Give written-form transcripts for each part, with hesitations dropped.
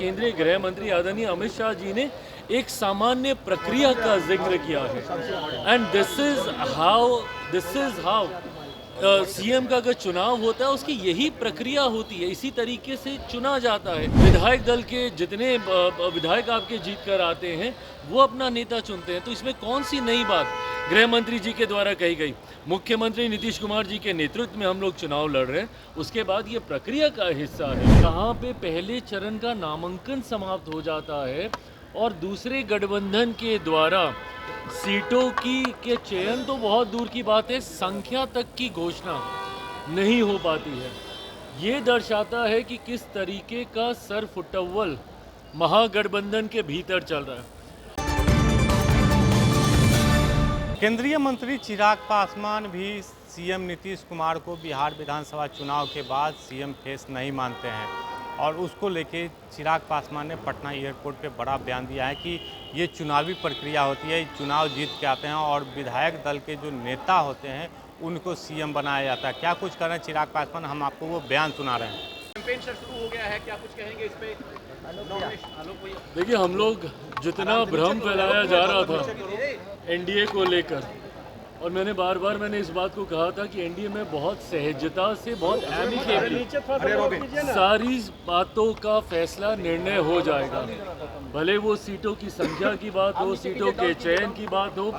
केंद्रीय गृह मंत्री आदरणीय अमित शाह जी ने एक सामान्य प्रक्रिया का जिक्र किया है and this is how CM का अगर चुनाव होता है उसकी यही प्रक्रिया होती है, इसी तरीके से चुना जाता है। विधायक दल के जितने विधायक आपके जीत कर आते हैं वो अपना नेता चुनते हैं, तो इसमें कौन सी नई बात गृह मंत्री जी के द्वारा कही गई। मुख्यमंत्री नीतीश कुमार जी के नेतृत्व में हम लोग चुनाव लड़ रहे हैं, उसके बाद ये प्रक्रिया का हिस्सा है जहाँ पे पहले चरण का नामांकन समाप्त हो जाता है और दूसरे गठबंधन के द्वारा सीटों के चयन तो बहुत दूर की बात है, संख्या तक की घोषणा नहीं हो पाती है। ये दर्शाता है कि किस तरीके का सरफुटव्वल महागठबंधन के भीतर चल रहा है। केंद्रीय मंत्री चिराग पासवान भी सीएम नीतीश कुमार को बिहार विधानसभा चुनाव के बाद सीएम फेस नहीं मानते हैं और उसको लेके चिराग पासवान ने पटना एयरपोर्ट पे बड़ा बयान दिया है कि ये चुनावी प्रक्रिया होती है, चुनाव जीत के आते हैं और विधायक दल के जो नेता होते हैं उनको सीएम बनाया जाता है। क्या कुछ कर रहे हैं चिराग पासवान, हम आपको वो बयान सुना रहे हैं। कैंपेन शुरू हो गया है, क्या कुछ कहेंगे इस पे? देखिए, हम लोग जितना भ्रम फैलाया जा रहा था एनडीए को लेकर, और मैंने बार बार इस बात को कहा था कि एनडीए में बहुत सहजता से, बहुत एमिकेबली सारी बातों का फैसला निर्णय हो जाएगा। भले वो सीटों की संख्या की बात हो, सीटों के चयन की बात हो,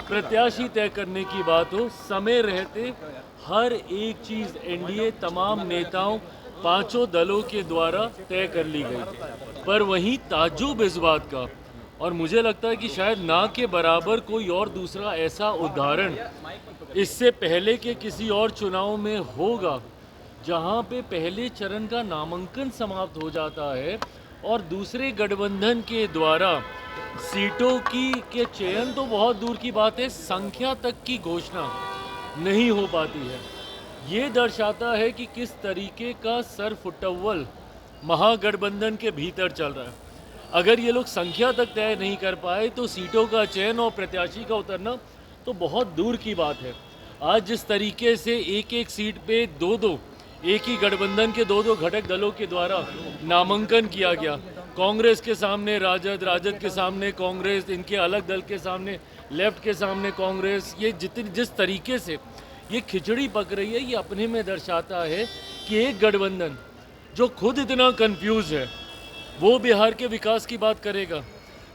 प्रत्याशी तय करने की बात हो, समय रहते हर एक चीज़ एनडीए तमाम नेताओं पांचों दलों के द्वारा तय कर ली गई। पर वहीं ताज्जुब इस बात का, और मुझे लगता है कि शायद ना के बराबर कोई और दूसरा ऐसा उदाहरण इससे पहले के किसी और चुनाव में होगा जहां पे पहले चरण का नामांकन समाप्त हो जाता है और दूसरे गठबंधन के द्वारा सीटों के चयन तो बहुत दूर की बात है, संख्या तक की घोषणा नहीं हो पाती है। ये दर्शाता है कि किस तरीके का सरफुटव्वल महागठबंधन के भीतर चल रहा है। अगर ये लोग संख्या तक तय नहीं कर पाए तो सीटों का चयन और प्रत्याशी का उतरना तो बहुत दूर की बात है। आज जिस तरीके से एक एक सीट पे दो एक ही गठबंधन के दो घटक दलों के द्वारा नामांकन किया गया, कांग्रेस के सामने राजद, राजद के सामने कांग्रेस, इनके अलग दल के सामने लेफ्ट के सामने कांग्रेस, ये जिस तरीके से ये खिचड़ी पक रही है, ये अपने में दर्शाता है कि एक गठबंधन जो खुद इतना कंफ्यूज है वो बिहार के विकास की बात करेगा,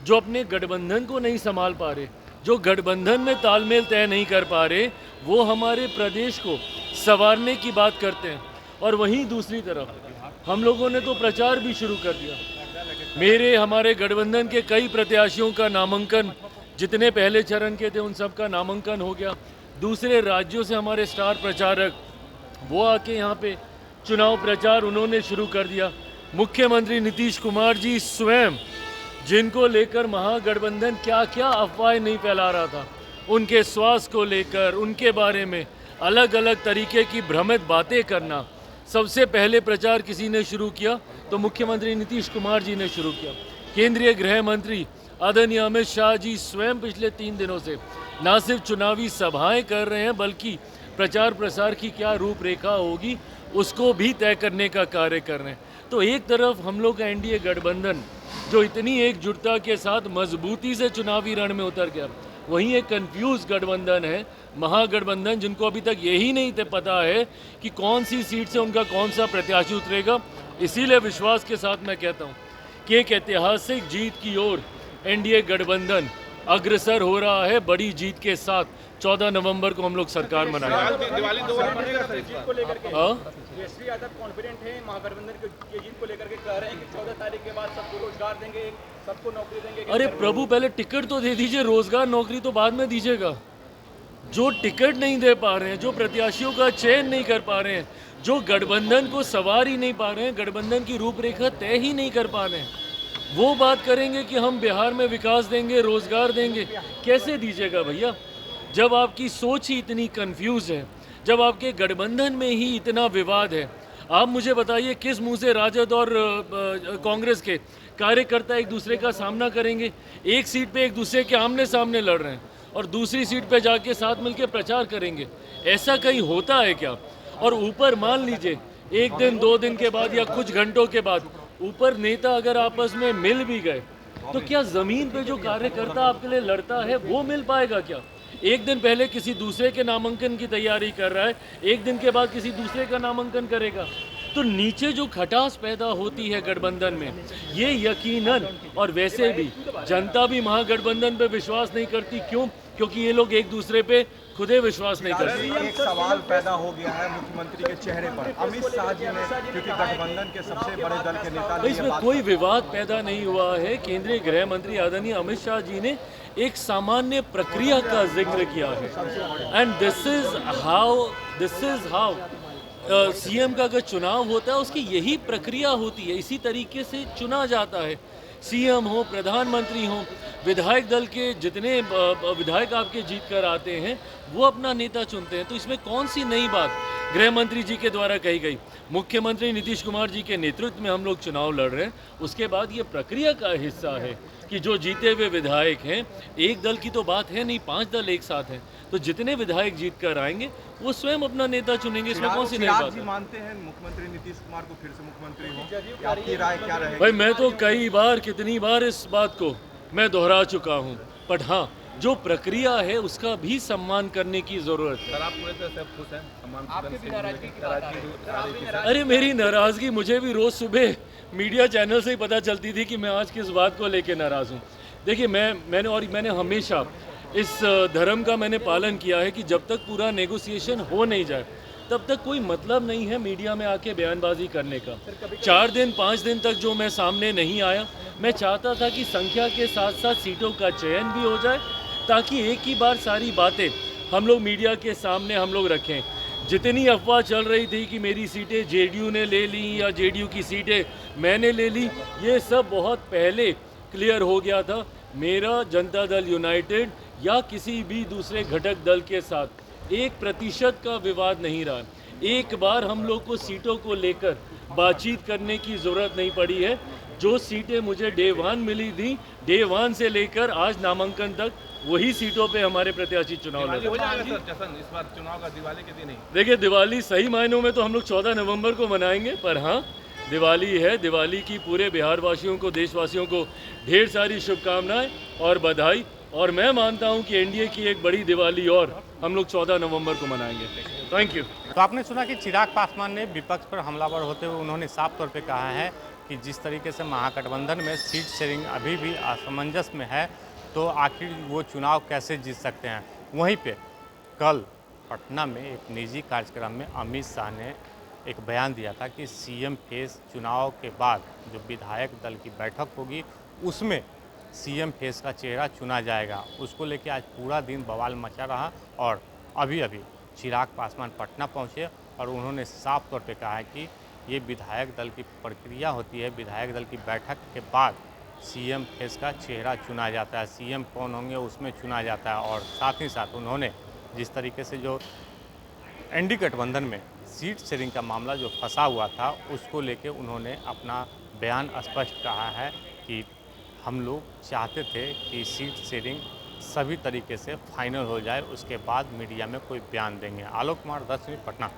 जो अपने गठबंधन को नहीं संभाल पा रहे, जो गठबंधन में तालमेल तय नहीं कर पा रहे, वो हमारे प्रदेश को संवारने की बात करते हैं। और वहीं दूसरी तरफ हम लोगों ने तो प्रचार भी शुरू कर दिया। हमारे गठबंधन के कई प्रत्याशियों का नामांकन, जितने पहले चरण के थे उन सब का नामांकन हो गया। दूसरे राज्यों से हमारे स्टार प्रचारक वो आके यहाँ पे चुनाव प्रचार उन्होंने शुरू कर दिया। मुख्यमंत्री नीतीश कुमार जी स्वयं, जिनको लेकर महागठबंधन क्या क्या अफवाहें नहीं फैला रहा था, उनके स्वास्थ्य को लेकर, उनके बारे में अलग अलग तरीके की भ्रमित बातें करना, सबसे पहले प्रचार किसी ने शुरू किया तो मुख्यमंत्री नीतीश कुमार जी ने शुरू किया। केंद्रीय गृह मंत्री आदरणीय अमित शाह जी स्वयं पिछले 3 दिनों से न सिर्फ चुनावी सभाएं कर रहे हैं बल्कि प्रचार प्रसार की क्या रूपरेखा होगी उसको भी तय करने का कार्य कर रहे हैं। तो एक तरफ हम लोग का एनडीए गठबंधन जो इतनी एकजुटता के साथ मजबूती से चुनावी रण में उतर गया, वहीं एक कंफ्यूज गठबंधन है, महागठबंधन, जिनको अभी तक यही नहीं पता है कि कौन सी सीट से उनका कौन सा प्रत्याशी उतरेगा। इसीलिए विश्वास के साथ मैं कहता हूँ कि एक ऐतिहासिक जीत की ओर एनडीए गठबंधन अग्रसर हो रहा है, बड़ी जीत के साथ। 14 नवंबर को हम लोग सरकार बनाएंगे। दिवाली 2 जीत को लेकर के हाँ, यादव कॉन्फिडेंट है महागठबंधन की जीत को लेकर के, कह रहे हैं कि 14 तारीख के बाद सबको रोजगार देंगे, सबको नौकरी देंगे। अरे प्रभु, पहले टिकट तो दे दीजिए, रोजगार नौकरी तो बाद में दीजिएगा। जो टिकट नहीं दे पा रहे हैं, जो प्रत्याशियों का चयन नहीं कर पा रहे हैं, जो गठबंधन को सवार ही नहीं पा रहे हैं, गठबंधन की रूपरेखा तय ही नहीं कर पा रहे हैं, वो बात करेंगे कि हम बिहार में विकास देंगे, रोजगार देंगे। कैसे दीजिएगा भैया, जब आपकी सोच ही इतनी कंफ्यूज है, जब आपके गठबंधन में ही इतना विवाद है। आप मुझे बताइए किस मुंह से राजद और कांग्रेस के कार्यकर्ता एक दूसरे का सामना करेंगे? एक सीट पे एक दूसरे के आमने सामने लड़ रहे हैं और दूसरी सीट पे जाके साथ मिलके प्रचार करेंगे। ऐसा कहीं होता है क्या? और ऊपर मान लीजिए 1 दिन 2 दिन के बाद या कुछ घंटों के बाद ऊपर नेता अगर आपस में मिल भी गए तो क्या जमीन पे जो कार्यकर्ता आपके लिए लड़ता है वो मिल पाएगा क्या? एक दिन पहले किसी दूसरे के नामांकन की तैयारी कर रहा है, एक दिन के बाद किसी दूसरे का नामांकन करेगा। तो नीचे जो खटास पैदा होती है गठबंधन में, ये यकीनन, और वैसे भी जनता भी महागठबंधन पे विश्वास नहीं करती। क्यों? क्योंकि ये लोग एक दूसरे पे खुदे विश्वास नहीं करते। एक सवाल पैदा हो गया है मुख्यमंत्री के चेहरे पर, अमित शाह जी ने, क्योंकि गठबंधन के सबसे बड़े दल के नेता ने इसमें कोई विवाद पैदा नहीं हुआ है। केंद्रीय गृह मंत्री आदरणीय अमित शाह जी ने एक सामान्य प्रक्रिया का जिक्र किया है, and this is how CM का अगर चुनाव होता है उसकी यही प्रक्रिया होती है, इसी तरीके से चुना जाता है। सीएम हो, प्रधानमंत्री हो, विधायक दल के जितने विधायक आपके जीत कर आते हैं वो अपना नेता चुनते हैं। तो इसमें कौन सी नई बात गृह मंत्री जी के द्वारा कही गई? मुख्यमंत्री नीतीश कुमार जी के नेतृत्व में हम लोग चुनाव लड़ रहे हैं, उसके बाद ये प्रक्रिया का हिस्सा है कि जो जीते हुए विधायक हैं, एक दल की तो बात है नहीं, 5 दल एक साथ हैं, तो जितने विधायक जीत कर आएंगे वो स्वयं अपना नेता चुनेंगे। इसमें कौन सी नई बात है? मानते हैं मुख्यमंत्री नीतीश कुमार को फिर से मुख्यमंत्री हो? आपकी राय क्या रहेगी? भाई मैं तो कई बार, कितनी बार इस बात को मैं दोहरा चुका हूँ, पर हाँ, जो प्रक्रिया है उसका भी सम्मान करने की जरूरत है। सर, आप पूरे तरह से खुश हैं? आपकी भी नाराजगी की बात आ रही है। अरे मेरी नाराजगी मुझे भी रोज सुबह मीडिया चैनल से ही पता चलती थी कि मैं आज किस बात को लेकर नाराज हूँ। देखिए, मैंने हमेशा इस धर्म का मैंने पालन किया है कि जब तक पूरा नेगोशिएशन हो नहीं जाए तब तक कोई मतलब नहीं है मीडिया में आके बयानबाजी करने का। 4 दिन 5 दिन तक जो मैं सामने नहीं आया, मैं चाहता था कि संख्या के साथ साथ सीटों का चयन भी हो जाए, ताकि एक ही बार सारी बातें हम लोग मीडिया के सामने हम लोग रखें। जितनी अफवाह चल रही थी कि मेरी सीटें जेडीयू ने ले ली या जेडीयू की सीटें मैंने ले ली, ये सब बहुत पहले क्लियर हो गया था। मेरा जनता दल यूनाइटेड या किसी भी दूसरे घटक दल के साथ 1% का विवाद नहीं रहा। एक बार हम लोग को सीटों को लेकर बातचीत करने की ज़रूरत नहीं पड़ी है। जो सीटें मुझे डे 1 मिली थी, डे 1 से लेकर आज नामांकन तक वही सीटों पे हमारे प्रत्याशी चुनाव लड़ रहे हैं। इस बार चुनाव का दिवाली के दिन ही देखिए, दिवाली सही मायनों में तो हम लोग 14 नवंबर को मनाएंगे, पर हाँ, दिवाली है। दिवाली की पूरे बिहार वासियों को, देशवासियों को ढेर सारी शुभकामनाएं और बधाई। और मैं मानता हूं कि एनडीए की एक बड़ी दिवाली और हम लोग 14 नवंबर को मनाएंगे। Thank you. तो आपने सुना कि चिराग पासवान ने विपक्ष पर हमलावर होते हुए उन्होंने साफ तौर पे कहा है कि जिस तरीके से महागठबंधन में सीट शेयरिंग अभी भी असमंजस में है, तो आखिर वो चुनाव कैसे जीत सकते हैं। वहीं पे कल पटना में एक निजी कार्यक्रम में अमित शाह ने एक बयान दिया था कि सीएम फेस चुनाव के बाद जो विधायक दल की बैठक होगी उसमें सीएम फेस का चेहरा चुना जाएगा। उसको लेके आज पूरा दिन बवाल मचा रहा और अभी चिराग पासवान पटना पहुंचे और उन्होंने साफ तौर पे कहा है कि ये विधायक दल की प्रक्रिया होती है, विधायक दल की बैठक के बाद सीएम फेस का चेहरा चुना जाता है, सीएम कौन होंगे उसमें चुना जाता है। और साथ ही साथ उन्होंने जिस तरीके से जो एनडीए गठबंधन में सीट शेयरिंग का मामला जो फंसा हुआ था उसको लेके उन्होंने अपना बयान स्पष्ट कहा है कि हम लोग चाहते थे कि सीट शेयरिंग सभी तरीके से फाइनल हो जाए, उसके बाद मीडिया में कोई बयान देंगे। आलोक कुमार, 10 मिनट, पटना।